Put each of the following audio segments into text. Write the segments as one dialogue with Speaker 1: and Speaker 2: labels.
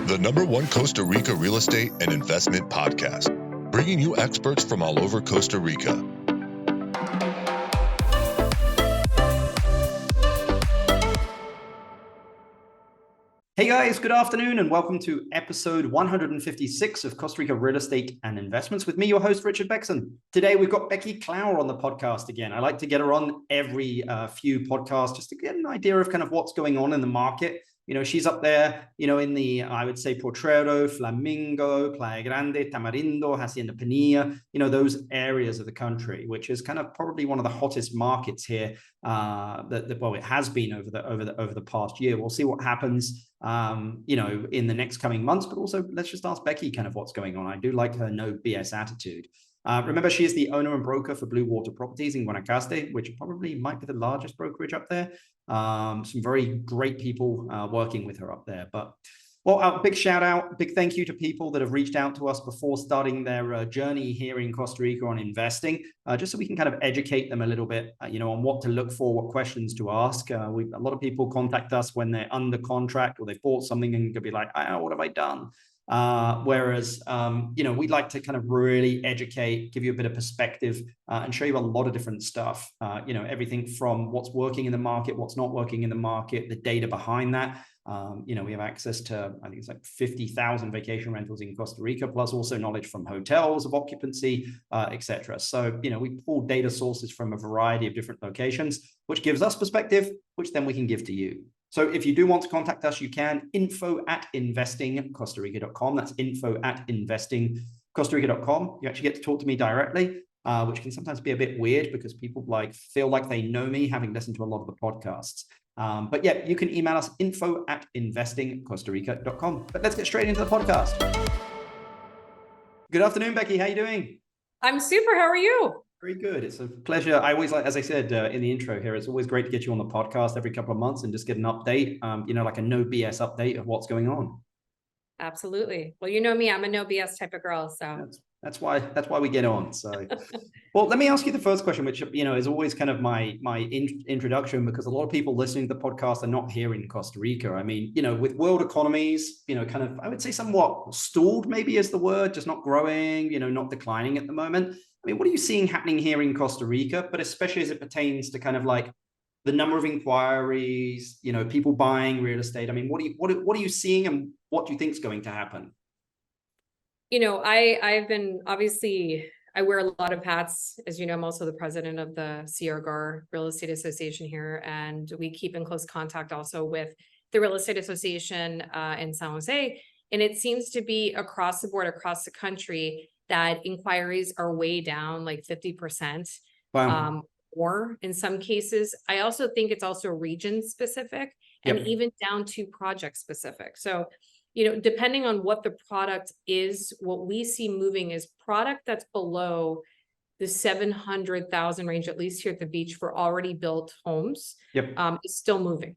Speaker 1: the #1 Costa Rica real estate and investment podcast, bringing you experts from all over Costa Rica.
Speaker 2: Hey guys, good afternoon and welcome to episode 156 of Costa Rica Real Estate and Investments with me, your host, Richard Beckson. Today, we've got Becky Clower on the podcast again. I like to get her on every few podcasts just to get an idea of kind of what's going on in the market. You know, she's up there, you know, in the, I would say, Potrero, Flamingo, Playa Grande, Tamarindo, Hacienda Pinilla, you know, those areas of the country, which is kind of probably one of the hottest markets here. Well, it has been over the past year. We'll see what happens, you know, in the next coming months. But also, let's just ask Becky kind of what's going on. I do like her no BS attitude. Remember, she is the owner and broker for Blue Water Properties in Guanacaste, which probably might be the largest brokerage up there. Some very great people working with her up there. But, well, big shout out, big thank you to people that have reached out to us before starting their journey here in Costa Rica on investing, just so we can kind of educate them a little bit, you know, on what to look for, what questions to ask. A lot of people contact us when they're under contract or they've bought something and could be like, oh, what have I done? Whereas, you know, we'd like to kind of really educate, give you a bit of perspective, and show you a lot of different stuff, you know, everything from what's working in the market, what's not working in the market, the data behind that. You know, we have access to, I think it's like 50,000 vacation rentals in Costa Rica, plus also knowledge from hotels of occupancy, etc. So, you know, we pull data sources from a variety of different locations, which gives us perspective, which then we can give to you. So if you do want to contact us, you can info@investingcostarica.com. That's info@investingcostarica.com. You actually get to talk to me directly, which can sometimes be a bit weird because people feel like they know me having listened to a lot of the podcasts. But yeah, you can email us info@investingcostarica.com. But let's get straight into the podcast. Good afternoon, Becky. How are you doing?
Speaker 3: I'm super. How are you?
Speaker 2: Very good. It's a pleasure. I always like, as I said in the intro here, it's always great to get you on the podcast every couple of months and just get an update, you know, like a no BS update of what's going on.
Speaker 3: Absolutely. Well, you know me, I'm a no BS type of girl. So
Speaker 2: that's why we get on. So, well, let me ask you the first question, which, you know, is always kind of my introduction, because a lot of people listening to the podcast are not here in Costa Rica. I mean, you know, with world economies, you know, kind of, I would say somewhat stalled maybe is the word, just not growing, you know, not declining at the moment. I mean, what are you seeing happening here in Costa Rica, but especially as it pertains to kind of like the number of inquiries, you know, people buying real estate? I mean, what are you seeing, and what do you think is going to happen?
Speaker 3: You know, I've been, obviously, I wear a lot of hats. As you know, I'm also the president of the CRGAR Real Estate Association here, and we keep in close contact also with the Real Estate Association in San Jose. And it seems to be across the board, across the country, that inquiries are way down, like 50%.
Speaker 2: Wow.
Speaker 3: Or in some cases. I also think it's also region specific, and even down to project specific. So, you know, depending on what the product is, what we see moving is product that's below the 700,000 range, at least here at the beach, for already built homes, is still moving.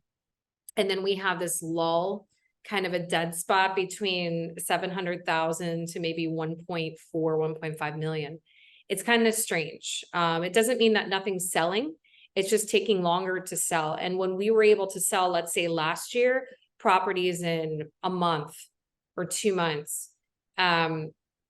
Speaker 3: And then we have this lull, kind of a dead spot between 700,000 to maybe 1.4, 1.5 million. It's kind of strange. It doesn't mean that nothing's selling. It's just taking longer to sell. And when we were able to sell, let's say last year, properties in a month or 2 months, now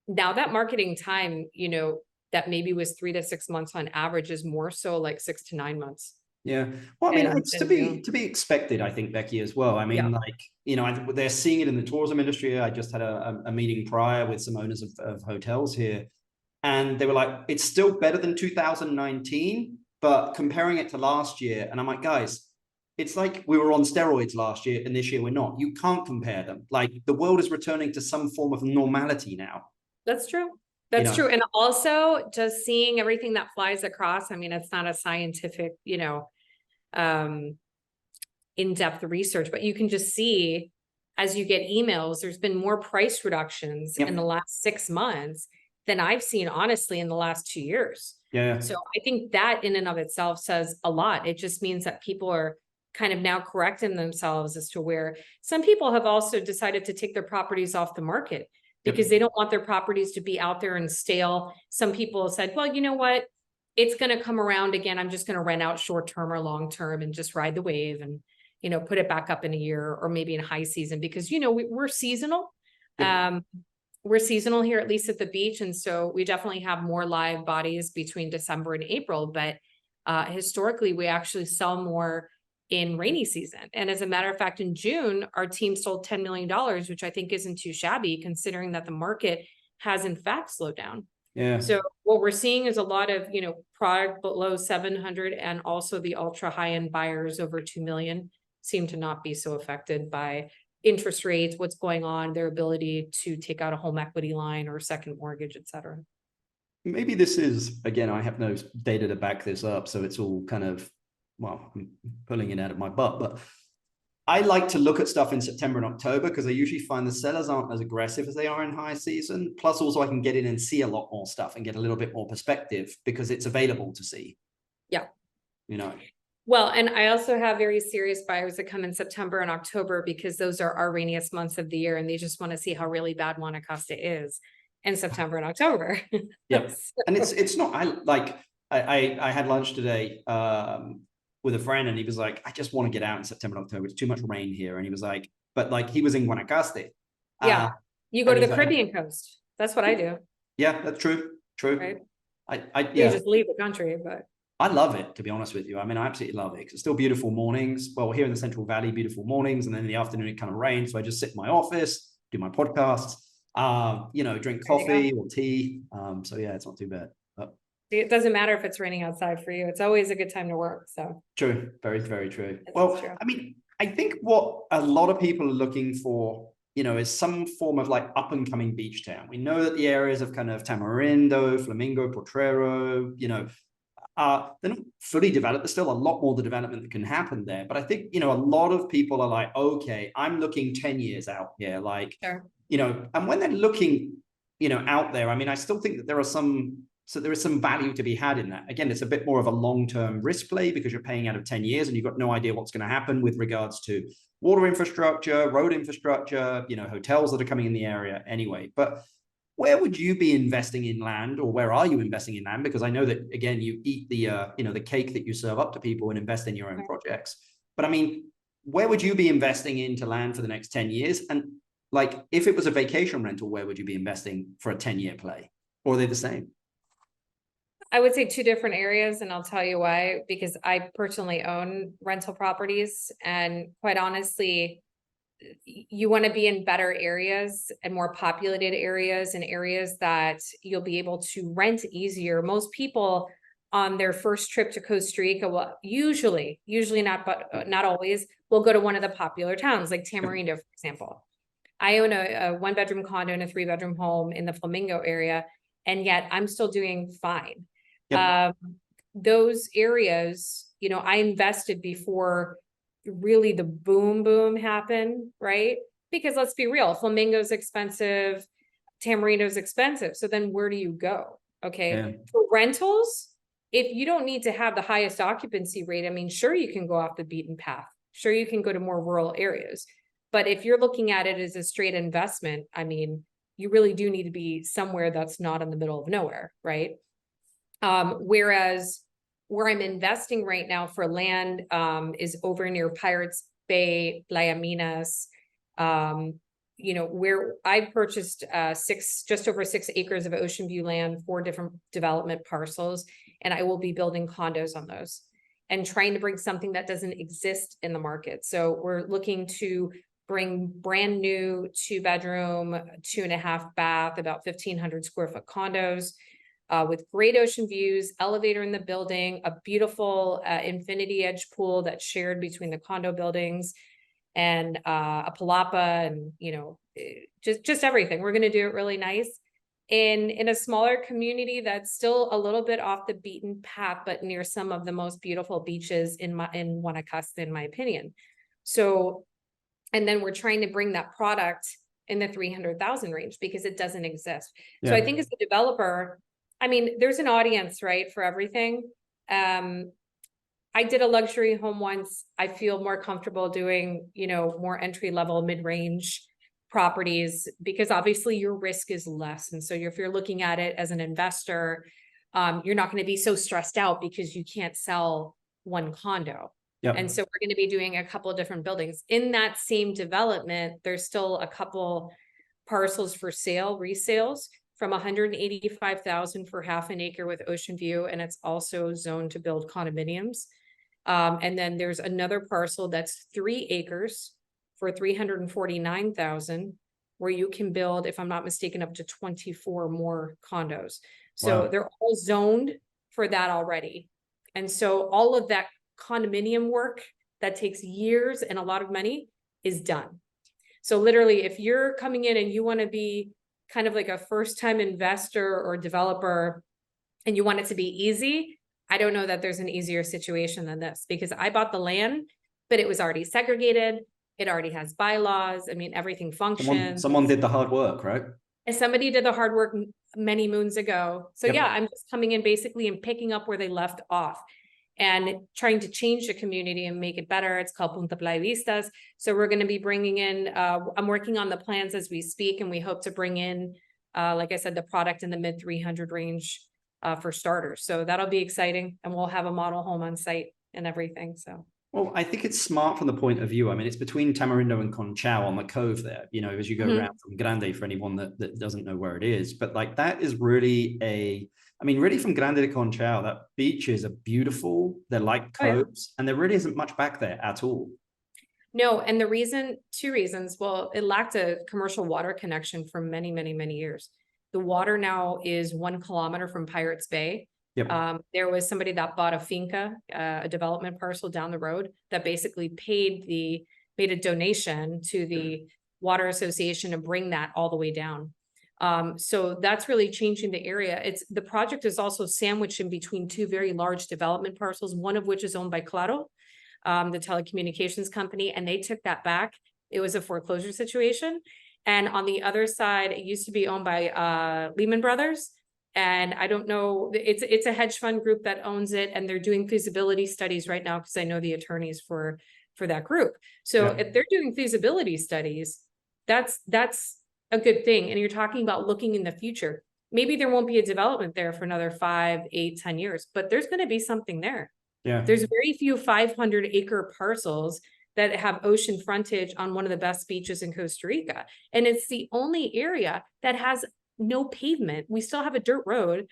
Speaker 3: that marketing time, you know, that maybe was 3 to 6 months on average is more so like 6 to 9 months.
Speaker 2: Yeah. Well, I mean, it's to be expected, I think, Becky, as well. I mean, like, you know, they're seeing it in the tourism industry. I just had a meeting prior with some owners of hotels here, and they were like, it's still better than 2019, but comparing it to last year. And I'm like, guys, it's like we were on steroids last year and this year we're not. You can't compare them. Like, the world is returning to some form of normality now.
Speaker 3: That's true. That's true. And also just seeing everything that flies across. I mean, it's not a scientific, you know, in-depth research, but you can just see as you get emails, there's been more price reductions in the last 6 months than I've seen, honestly, in the last 2 years. So I think that in and of itself says a lot. It just means that people are kind of now correcting themselves as to where some people have also decided to take their properties off the market because they don't want their properties to be out there and stale. Some people said, well, you know what? It's going to come around again. I'm just going to rent out short term or long term and just ride the wave. And put it back up in a year or maybe in high season, because, we're seasonal. We're seasonal here, at least at the beach. And so we definitely have more live bodies between December and April, but historically we actually sell more in rainy season. And as a matter of fact, in June, our team sold $10 million, which I think isn't too shabby considering that the market has in fact slowed down.
Speaker 2: Yeah.
Speaker 3: So what we're seeing is a lot of, product below 700, and also the ultra high end buyers over 2 million seem to not be so affected by interest rates, what's going on, their ability to take out a home equity line or a second mortgage, et cetera.
Speaker 2: Maybe this is, again, I have no data to back this up, so it's all kind of, well, I'm pulling it out of my butt, but I like to look at stuff in September and October because I usually find the sellers aren't as aggressive as they are in high season. Plus, also I can get in and see a lot more stuff and get a little bit more perspective because it's available to see.
Speaker 3: Yeah. Well, and I also have very serious buyers that come in September and October because those are our rainiest months of the year, and they just want to see how really bad Guanacaste is in September and October.
Speaker 2: Yep. And it's not, I had lunch today with a friend, and he was like, I just want to get out in September and October. It's too much rain here. And he was like, but like he was in Guanacaste.
Speaker 3: Yeah. You go to the Caribbean coast. That's what I do.
Speaker 2: Yeah, that's true. True.
Speaker 3: Right? You just leave the country, but
Speaker 2: I love it, to be honest with you. I mean, I absolutely love it because it's still beautiful mornings. Well, here in the Central Valley, beautiful mornings. And then in the afternoon, it kind of rains. So I just sit in my office, do my podcasts, drink coffee or tea. So yeah, it's not too bad. But
Speaker 3: it doesn't matter if it's raining outside for you. It's always a good time to work. So
Speaker 2: true. Very, very true.
Speaker 3: That's true.
Speaker 2: I mean, I think what a lot of people are looking for, is some form of like up and coming beach town. We know that the areas of kind of Tamarindo, Flamingo, Potrero, they're not fully developed. There's still a lot more the development that can happen there. But I think, a lot of people are like, okay, I'm looking 10 years out here. Like,
Speaker 3: sure.
Speaker 2: And when they're looking, out there, I mean, I still think that there is some value to be had in that. Again, it's a bit more of a long-term risk play because you're paying out of 10 years and you've got no idea what's going to happen with regards to water infrastructure, road infrastructure, hotels that are coming in the area anyway. But where would you be investing in land, or where are you investing in land? Because I know that, again, you eat the cake that you serve up to people and invest in your own projects. But I mean, where would you be investing into land for the next 10 years? And like, if it was a vacation rental, where would you be investing for a 10-year play? Or are they the same?
Speaker 3: I would say two different areas, and I'll tell you why. Because I personally own rental properties, and quite honestly, you want to be in better areas and more populated areas, and areas that you'll be able to rent easier. Most people on their first trip to Costa Rica will usually not, but not always, will go to one of the popular towns like Tamarindo, for example. I own a 1-bedroom condo and a 3-bedroom home in the Flamingo area, and yet I'm still doing fine. Yep. Those areas, I invested before really the boom happened, right? Because let's be real, Flamingo's expensive, Tamarindo's expensive. So then where do you go? Okay. Yeah. For rentals, if you don't need to have the highest occupancy rate, I mean, sure, you can go off the beaten path. Sure, you can go to more rural areas. But if you're looking at it as a straight investment, I mean, you really do need to be somewhere that's not in the middle of nowhere, right? Whereas where I'm investing right now for land is over near Pirates Bay, Playa Minas, where I purchased just over 6 acres of ocean view land, 4 different development parcels, and I will be building condos on those and trying to bring something that doesn't exist in the market. So we're looking to bring brand new 2-bedroom, 2.5 bath, about 1,500 square foot condos with great ocean views, elevator in the building, a beautiful infinity edge pool that's shared between the condo buildings, and a palapa, and just everything. We're going to do it really nice in a smaller community that's still a little bit off the beaten path, but near some of the most beautiful beaches in Guanacaste, in my opinion. So, and then we're trying to bring that product in the 300,000 range because it doesn't exist. Yeah. So I think as a developer, I mean, there's an audience, right, for everything. I did a luxury home once. I feel more comfortable doing, more entry-level, mid-range properties because obviously your risk is less. And so if you're looking at it as an investor, you're not going to be so stressed out because you can't sell one condo,
Speaker 2: Yep.
Speaker 3: And so we're going to be doing a couple of different buildings. In that same development, there's still a couple parcels for sale, resales from 185,000 for half an acre with ocean view. And it's also zoned to build condominiums. And then there's another parcel that's 3 acres for 349,000, where you can build, if I'm not mistaken, up to 24 more condos. So
Speaker 2: Wow.
Speaker 3: they're all zoned for that already. And so all of that condominium work that takes years and a lot of money is done. So literally, if you're coming in and you want to be kind of like a first-time investor or developer and you want it to be easy, I don't know that there's an easier situation than this, because I bought the land, but it was already segregated. It already has bylaws. I mean, everything functions.
Speaker 2: Someone did the hard work, right?
Speaker 3: And somebody did the hard work many moons ago. So
Speaker 2: Yep.
Speaker 3: yeah, I'm just coming in basically and picking up where they left off and trying to change the community and make it better. It's called Punta Playa Vistas. So we're going to be bringing in, I'm working on the plans as we speak, and we hope to bring in, like I said, the product in the mid 300 range for starters. So that'll be exciting, and we'll have a model home on site and everything. So.
Speaker 2: Well, I think it's smart from the point of view. I mean, it's between Tamarindo and Conchao on the cove there, you know, as you go around from Grande, for anyone that doesn't know where it is. But like, that is really really from Grande to Conchao, that beaches are beautiful. They're like coves, and there really isn't much back there at all.
Speaker 3: No, and the reason, 2 reasons. Well, it lacked a commercial water connection for many, many, many years. The water now is 1 kilometer from Pirates Bay.
Speaker 2: Yep.
Speaker 3: There was somebody that bought a finca, a development parcel down the road, that basically made a donation to the Water Association to bring that all the way down. So that's really changing the area. The project is also sandwiched in between 2 very large development parcels, one of which is owned by Claro, the telecommunications company, and they took that back. It was a foreclosure situation. And on the other side, it used to be owned by Lehman Brothers. And I don't know, it's a hedge fund group that owns it, and they're doing feasibility studies right now, because I know the attorneys for that group. So if they're doing feasibility studies, that's a good thing. And you're talking about looking in the future. Maybe there won't be a development there for another 5, 8, 10 years, but there's going to be something there.
Speaker 2: Yeah.
Speaker 3: There's very few 500-acre parcels that have ocean frontage on one of the best beaches in Costa Rica. And it's the only area that has no pavement. We still have a dirt road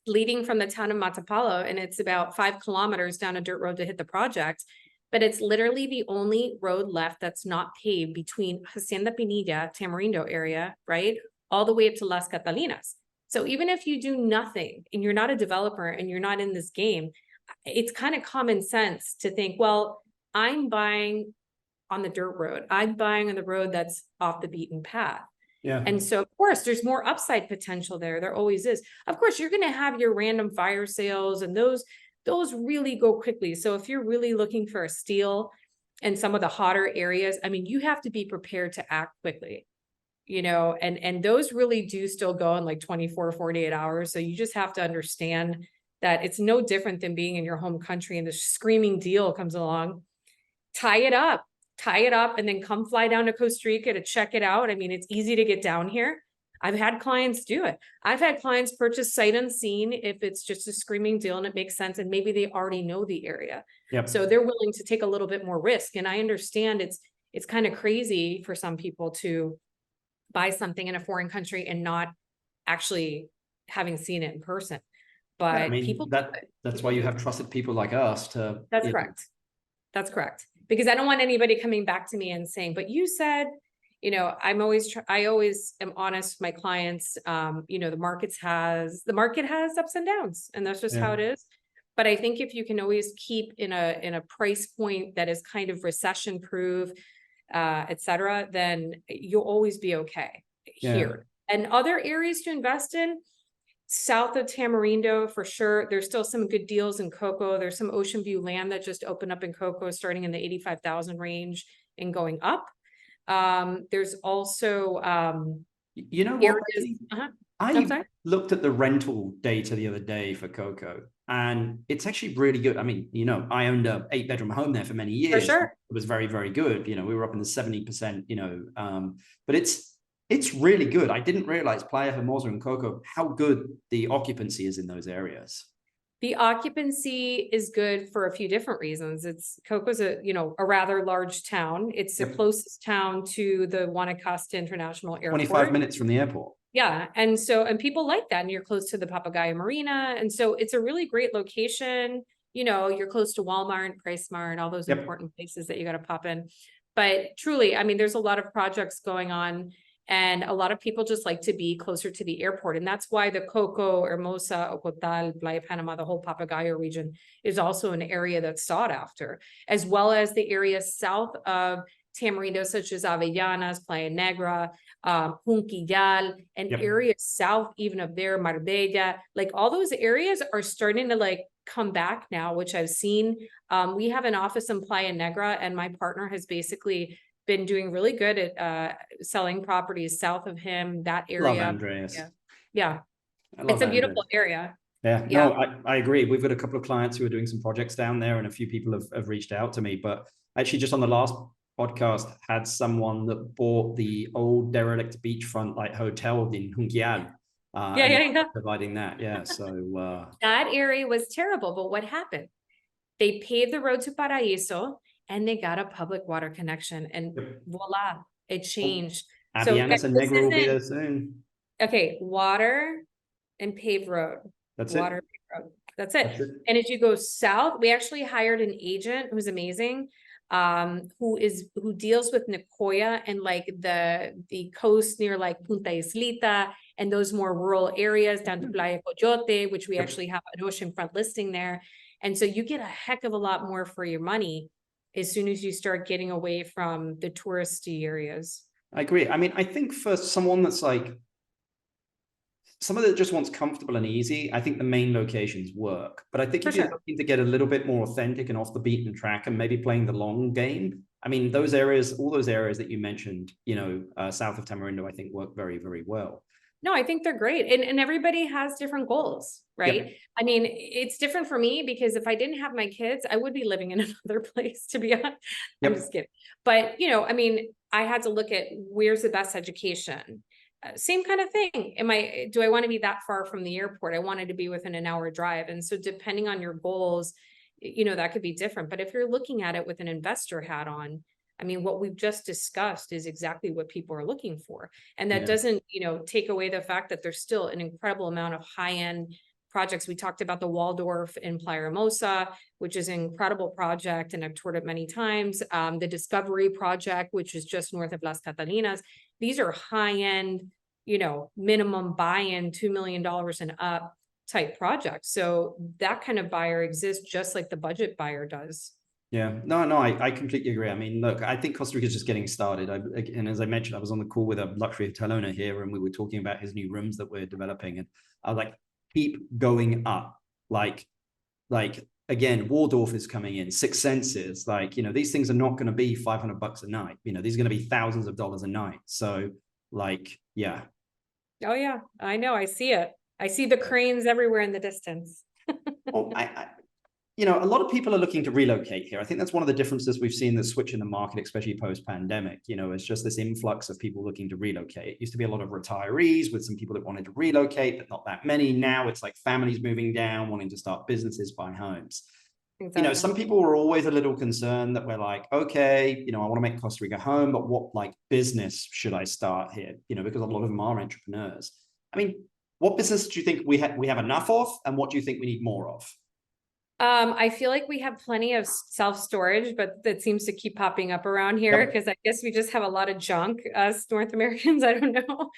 Speaker 3: leading from the town of Matapalo, and it's about 5 kilometers down a dirt road to hit the project. But it's literally the only road left that's not paved between Hacienda Pinilla, Tamarindo area, right, all the way up to Las Catalinas. So even if you do nothing and you're not a developer and you're not in this game, it's kind of common sense to think, well, I'm buying on the dirt road. I'm buying on the road that's off the beaten path.
Speaker 2: Yeah.
Speaker 3: And so, of course, there's more upside potential there. There always is. Of course, you're going to have your random fire sales, and those really go quickly. So if you're really looking for a steal in some of the hotter areas, I mean, you have to be prepared to act quickly, you know, and those really do still go in like 24, 48 hours. So you just have to understand that it's no different than being in your home country and the screaming deal comes along. Tie it up, and then come fly down to Costa Rica to check it out. I mean, it's easy to get down here. I've had clients do it. I've had clients purchase sight unseen if it's just a screaming deal and it makes sense, and maybe they already know the area.
Speaker 2: Yep.
Speaker 3: So they're willing to take a little bit more risk. And I understand it's kind of crazy for some people to buy something in a foreign country and not actually having seen it in person. But
Speaker 2: I mean,
Speaker 3: people
Speaker 2: that's why you have trusted people like us to.
Speaker 3: That's correct. That's correct. Because I don't want anybody coming back to me and saying, but you said, you know, I always am honest with my clients. You know, the market has ups and downs, and that's just how it is. But I think if you can always keep in a price point that is kind of recession proof, et cetera, then you'll always be okay here. And other areas to invest in, south of Tamarindo, for sure. There's still some good deals in Coco. There's some ocean view land that just opened up in Coco, starting in the 85,000 range and going up. There's also,
Speaker 2: you know what?
Speaker 3: I
Speaker 2: looked at the rental data the other day for Coco, and it's actually really good. I mean, you know, I owned a 8-bedroom home there for many years.
Speaker 3: For sure.
Speaker 2: It was very, very good. You know, we were up in the 70%, you know, but it's really good. I didn't realize Playa Hermosa and Coco, how good the occupancy is in those areas.
Speaker 3: The occupancy is good for a few different reasons. Coco's a rather large town. It's the closest town to the Guanacaste International Airport.
Speaker 2: 25 minutes from the airport.
Speaker 3: Yeah. And people like that. And you're close to the Papagayo Marina. And so it's a really great location. You're close to Walmart, PriceSmart, all those important places that you got to pop in. But truly, I mean, there's a lot of projects going on. And a lot of people just like to be closer to the airport. And that's why the Coco, Hermosa, Ocotal, Playa Panama, the whole Papagayo region is also an area that's sought after, as well as the areas south of Tamarindo, such as Avellanas, Playa Negra, Junquillal, and areas south even of there, Marbella. Like all those areas are starting to come back now, which I've seen. We have an office in Playa Negra, and my partner has basically been doing really good at selling properties south of him, that area.
Speaker 2: Love Andreas.
Speaker 3: Yeah. It's a beautiful area.
Speaker 2: Yeah, no, I agree. We've got a couple of clients who are doing some projects down there, and a few people have reached out to me. But actually, just on the last podcast, had someone that bought the old derelict beachfront hotel in Junquillal. Providing that. Yeah. So
Speaker 3: that area was terrible. But what happened? They paved the road to Paraíso, and they got a public water connection, and voila, it changed.
Speaker 2: Avellanas and Negra will be there soon.
Speaker 3: Okay, water and paved road.
Speaker 2: That's
Speaker 3: water, paved road. That's it. And as you go south, we actually hired an agent who's amazing, who deals with Nicoya and the coast near Punta Islita and those more rural areas down to Playa Coyote, which we actually have an oceanfront listing there. And so you get a heck of a lot more for your money as soon as you start getting away from the touristy areas.
Speaker 2: I agree. I mean, I think for someone that's someone that just wants comfortable and easy, I think the main locations work. But I think if you're looking to get a little bit more authentic and off the beaten track and maybe playing the long game, I mean, those areas, all those areas that you mentioned, south of Tamarindo, I think work very, very well.
Speaker 3: No, I think they're great. And everybody has different goals, right? Yep. I mean, it's different for me because if I didn't have my kids, I would be living in another place, to be honest. I'm just kidding. But, I mean, I had to look at where's the best education. Same kind of thing. Do I want to be that far from the airport? I wanted to be within an hour drive. And so depending on your goals, that could be different. But if you're looking at it with an investor hat on, I mean, what we've just discussed is exactly what people are looking for. And that doesn't, take away the fact that there's still an incredible amount of high-end projects. We talked about the Waldorf in Playa Hermosa, which is an incredible project, and I've toured it many times. The Discovery project, which is just north of Las Catalinas. These are high-end, minimum buy-in, $2 million and up type projects. So that kind of buyer exists just like the budget buyer does.
Speaker 2: Yeah, no, I completely agree. I mean, look, I think Costa Rica is just getting started. And as I mentioned, I was on the call with a luxury hotel owner here, and we were talking about his new rooms that we're developing. And I was like, keep going up. Again, Waldorf is coming in, Six Senses. These things are not going to be $500 a night. These are going to be thousands of dollars a night. So yeah.
Speaker 3: Oh yeah, I know. I see it. I see the cranes everywhere in the distance.
Speaker 2: Well, a lot of people are looking to relocate here. I think that's one of the differences we've seen, the switch in the market, especially post-pandemic. It's just this influx of people looking to relocate. It used to be a lot of retirees with some people that wanted to relocate, but not that many. Now it's like families moving down, wanting to start businesses, buy homes. Exactly. Some people were always a little concerned that we're like, okay, I want to make Costa Rica home, but what business should I start here? Because a lot of them are entrepreneurs. I mean, what business do you think we have enough of, and what do you think we need more of?
Speaker 3: I feel like we have plenty of self-storage, but that seems to keep popping up around here because I guess we just have a lot of junk as North Americans. I don't know.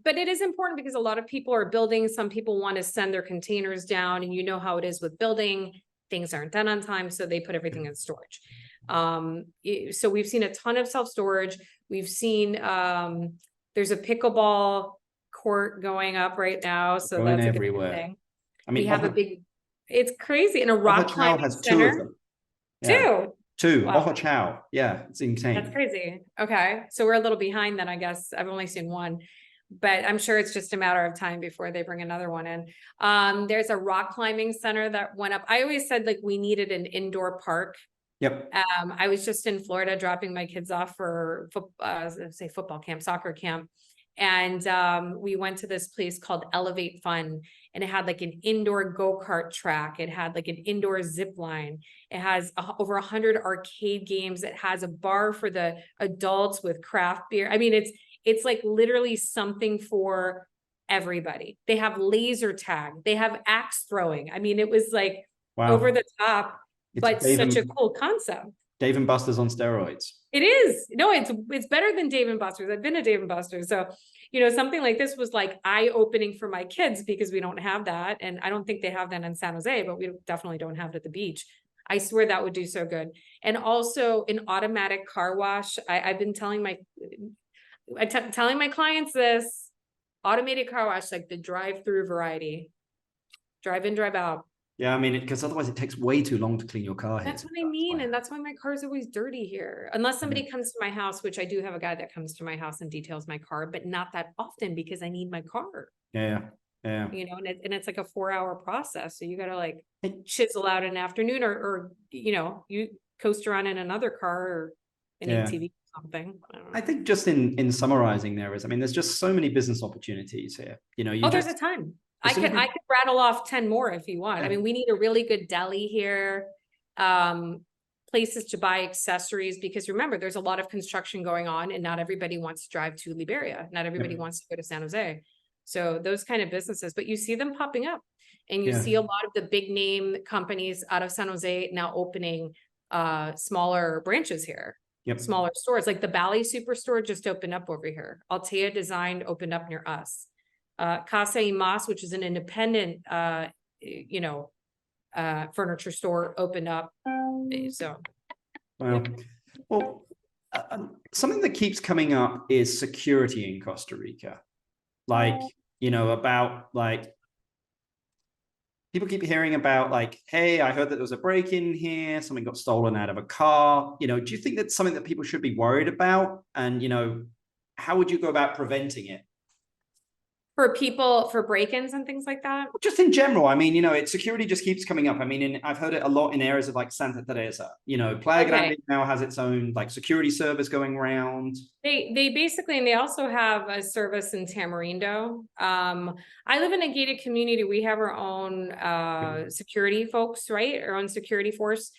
Speaker 3: But it is important because a lot of people are building. Some people want to send their containers down, and you know how it is with building. Things aren't done on time, so they put everything in storage. So we've seen a ton of self-storage. We've seen there's a pickleball court going up right now. So
Speaker 2: going
Speaker 3: that's
Speaker 2: everywhere.
Speaker 3: A good thing.
Speaker 2: I mean,
Speaker 3: we have a big... It's crazy. In a rock climbing
Speaker 2: has
Speaker 3: center.
Speaker 2: 2 of them. Yeah. Two.
Speaker 3: Wow.
Speaker 2: Ojo Chao. Yeah, it's insane.
Speaker 3: That's crazy. Okay. So we're a little behind then, I guess. I've only seen one, but I'm sure it's just a matter of time before they bring another one in. There's a rock climbing center that went up. I always said we needed an indoor park.
Speaker 2: Yep.
Speaker 3: I was just in Florida dropping my kids off for football camp, soccer camp. And we went to this place called Elevate Fun, and it had like an indoor go-kart track. It had like an indoor zip line. It has over 100 arcade games. It has a bar for the adults with craft beer. I mean, it's like literally something for everybody. They have laser tag. They have axe throwing. I mean, it was like over the top, but such a cool concept.
Speaker 2: Dave and Buster's on steroids.
Speaker 3: It is. No, it's better than Dave and Buster's. I've been to Dave and Buster's. So, something like this was like eye-opening for my kids because we don't have that. And I don't think they have that in San Jose, but we definitely don't have it at the beach. I swear that would do so good. And also an automatic car wash. I've been telling my clients this, automated car wash, like the drive-through variety, drive in, drive out.
Speaker 2: Yeah, I mean, because otherwise it takes way too long to clean your car.
Speaker 3: That's what I mean. And that's why my car is always dirty here. Unless somebody comes to my house, which I do have a guy that comes to my house and details my car, but not that often because I need my car.
Speaker 2: Yeah.
Speaker 3: And it's like a 4-hour process. So you got to like chisel out an afternoon or you coast around in another car or an ATV or something.
Speaker 2: I think just in summarizing there's just so many business opportunities here.
Speaker 3: There's a ton. I could rattle off 10 more if you want. Yeah. I mean, we need a really good deli here, places to buy accessories, because remember, there's a lot of construction going on and not everybody wants to drive to Liberia. Not everybody wants to go to San Jose. So those kind of businesses, but you see them popping up and you see a lot of the big name companies out of San Jose now opening smaller branches here. Smaller stores, like the Bali Superstore just opened up over here. Altea Design opened up near us. Casa y Mas, which is an independent, furniture store, opened up. So,
Speaker 2: well, something that keeps coming up is security in Costa Rica. Like, about like people keep hearing about like, hey, I heard that there was a break-in here, something got stolen out of a car. Do you think that's something that people should be worried about? And how would you go about preventing it?
Speaker 3: For break-ins and things like that?
Speaker 2: Just in general, I mean, security just keeps coming up. I mean, I've heard it a lot in areas of like Santa Teresa. Playa Grande now has its own like security service going around.
Speaker 3: They basically, and they also have a service in Tamarindo. I live in a gated community. We have our own security folks, right? Our own security force.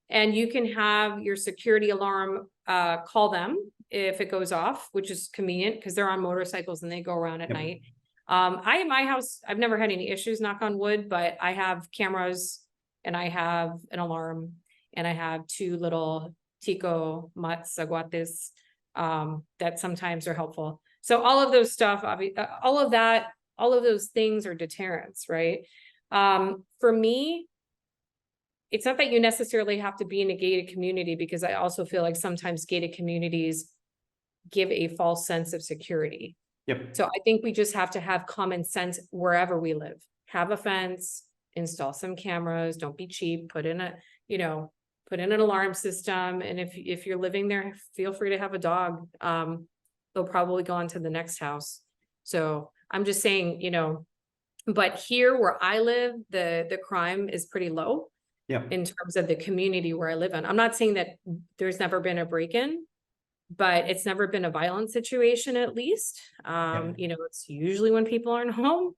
Speaker 3: And you can have your security alarm call them if it goes off, which is convenient because they're on motorcycles and they go around at night. In my house, I've never had any issues, knock on wood, but I have cameras and I have an alarm and I have 2 little Tico mutts, aguates, that sometimes are helpful. So all of those stuff, all of those things are deterrents, right? For me, it's not that you necessarily have to be in a gated community, because I also feel like sometimes gated communities give a false sense of security. So I think we just have to have common sense wherever we live. Have a fence, install some cameras, don't be cheap, put in an alarm system. And if you're living there, feel free to have a dog. They'll probably go on to the next house. So I'm just saying, but here where I live, the crime is pretty low in terms of the community where I live in. I'm not saying that there's never been a break-in, but it's never been a violent situation, at least. It's usually when people aren't home.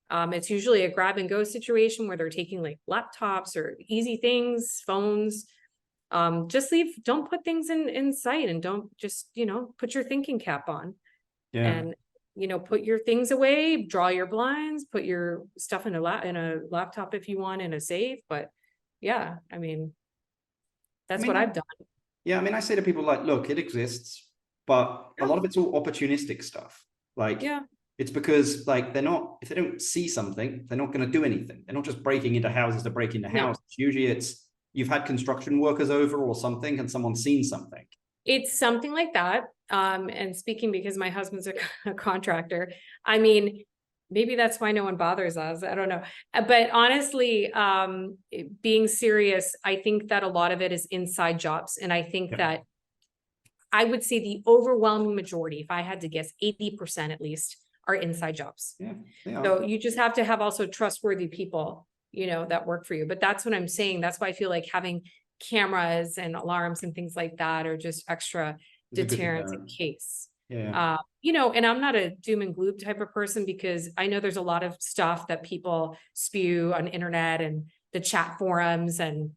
Speaker 3: It's usually a grab and go situation where they're taking like laptops or easy things, phones. Just leave, don't put things in sight, and don't just, put your thinking cap on and, put your things away, draw your blinds, put your stuff in a laptop if you want, in a safe. But yeah, I mean, that's what I've done.
Speaker 2: Yeah, I mean, I say to people like, look, it exists, but a lot of it's all opportunistic stuff. Like, it's because like if they don't see something, they're not going to do anything. They're not just breaking into houses to break into houses. Usually you've had construction workers over or something and someone's seen something. It's
Speaker 3: something like that. And speaking because my husband's a contractor, I mean, maybe that's why no one bothers us. I don't know. But honestly, being serious, I think that a lot of it is inside jobs. And I think that I would say the overwhelming majority, if I had to guess, 80% at least, are inside jobs. So you just have to have also trustworthy people, that work for you. But that's what I'm saying. That's why I feel like having cameras and alarms and things like that are just extra deterrents in case. And I'm not a doom and gloom type of person, because I know there's a lot of stuff that people spew on the internet and the chat forums, and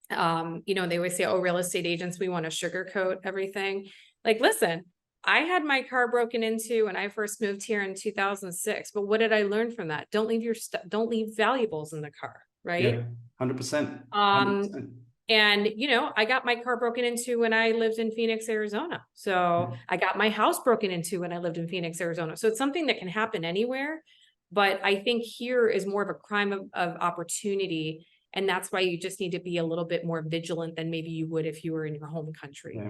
Speaker 3: they always say, oh, real estate agents, we want to sugarcoat everything. Like, listen, I had my car broken into when I first moved here in 2006, but what did I learn from that? Don't leave valuables in the car, right?
Speaker 2: Yeah, 100%. 100%.
Speaker 3: And, I got my car broken into when I lived in Phoenix, Arizona. So I got my house broken into when I lived in Phoenix, Arizona. So it's something that can happen anywhere. But I think here is more of a crime of opportunity. And that's why you just need to be a little bit more vigilant than maybe you would if you were in your home country.
Speaker 2: Yeah.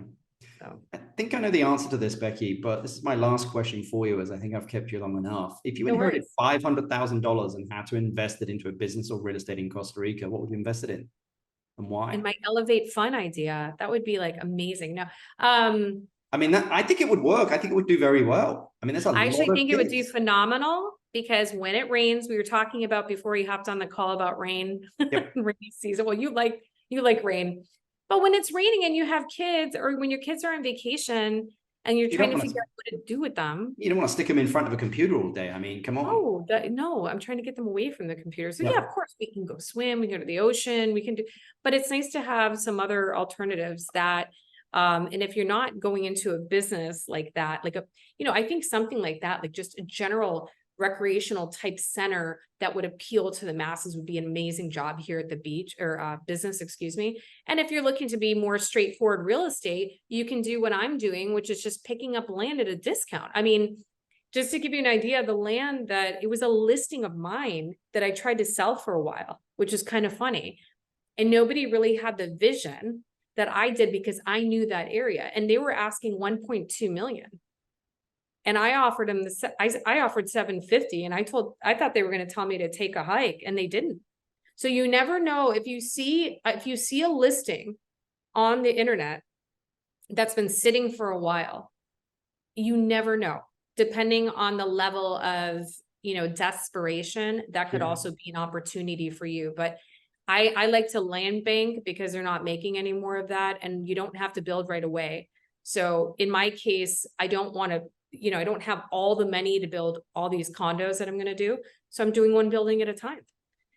Speaker 3: So
Speaker 2: I think I know the answer to this, Becky, but this is my last question for you, as I think I've kept you long enough. If you inherited $500,000 and had to invest it into a business or real estate in Costa Rica, what would you invest it in? And why?
Speaker 3: And my Elevate Fun idea, that would be like amazing. No,
Speaker 2: I think it would work. I think it would do very well. There's
Speaker 3: I actually think it would do phenomenal, because when it rains, we were talking about before we hopped on the call about rain, rainy season. Well, you like rain, but when it's raining and you have kids, or when your kids are on vacation and you're trying to figure out what to do with them.
Speaker 2: You don't want to stick them in front of a computer all day. Come on.
Speaker 3: No, I'm trying to get them away from the computer. So yeah, of course we can go swim, we can go to the ocean, we can do, but it's nice to have some other alternatives that, and if you're not going into a business like that, like I think something like that, like just a general recreational type center that would appeal to the masses would be an amazing job here at the beach, or business, excuse me. And if you're looking to be more straightforward real estate, you can do what I'm doing, which is just picking up land at a discount. Just to give you an idea, the land it was a listing of mine that I tried to sell for a while, which is kind of funny. And nobody really had the vision that I did, because I knew that area, and they were asking 1.2 million. And I offered them I offered 750, and I thought they were going to tell me to take a hike, and they didn't. So you never know, if you see a listing on the internet that's been sitting for a while, you never know, depending on the level of, desperation, that could also be an opportunity for you. But I like to land bank, because they're not making any more of that, and you don't have to build right away. So in my case, I don't want to, I don't have all the money to build all these condos that I'm going to do. So I'm doing one building at a time.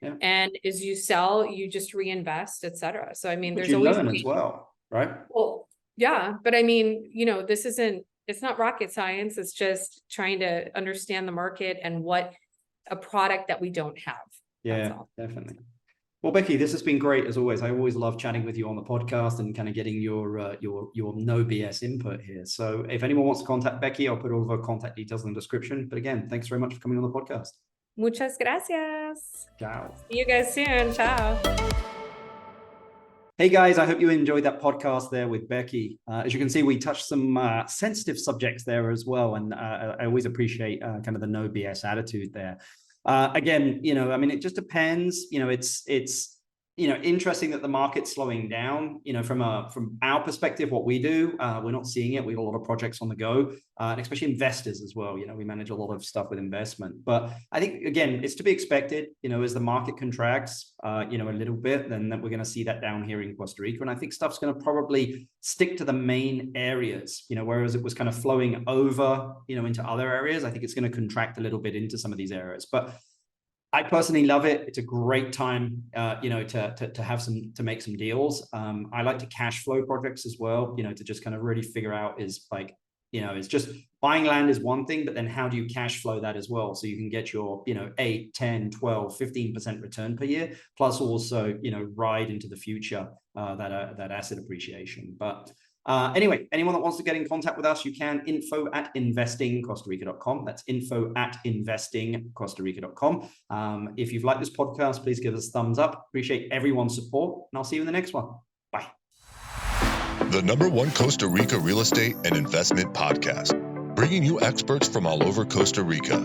Speaker 3: Yeah. And as you sell, you just reinvest, et cetera. So, there's always
Speaker 2: learn as well, right?
Speaker 3: Well, yeah, but it's not rocket science. It's just trying to understand the market and what a product that we don't have.
Speaker 2: Yeah, definitely. Well, Becky, this has been great as always. I always love chatting with you on the podcast and kind of getting your no BS input here. So if anyone wants to contact Becky, I'll put all of her contact details in the description. But again, thanks very much for coming on the podcast.
Speaker 3: Muchas gracias.
Speaker 2: Ciao.
Speaker 3: See you guys soon. Ciao.
Speaker 2: Hey guys, I hope you enjoyed that podcast there with Becky. As you can see, we touched some sensitive subjects there as well. And I always appreciate kind of the no BS attitude there. Again, it just depends. It's interesting that the market's slowing down. From our perspective, what we do, we're not seeing it. We have a lot of projects on the go, and especially investors as well. We manage a lot of stuff with investment. But I think, again, it's to be expected. As the market contracts, a little bit, then we're going to see that down here in Costa Rica. And I think stuff's going to probably stick to the main areas. Whereas it was kind of flowing over, into other areas. I think it's going to contract a little bit into some of these areas. But I personally love it. It's a great time, to make some deals. I like to cash flow projects as well, to just kind of really figure out is like, it's just buying land is one thing, but then how do you cash flow that as well? So you can get your, 8, 10, 12, 15% return per year, plus also, ride into the future, that asset appreciation. But anyway, anyone that wants to get in contact with us, you can info@investingcostarica.com. That's info@investingcostarica.com. If you've liked this podcast, please give us a thumbs up. Appreciate everyone's support, and I'll see you in the next one. Bye.
Speaker 1: The #1 Costa Rica real estate and investment podcast, bringing you experts from all over Costa Rica.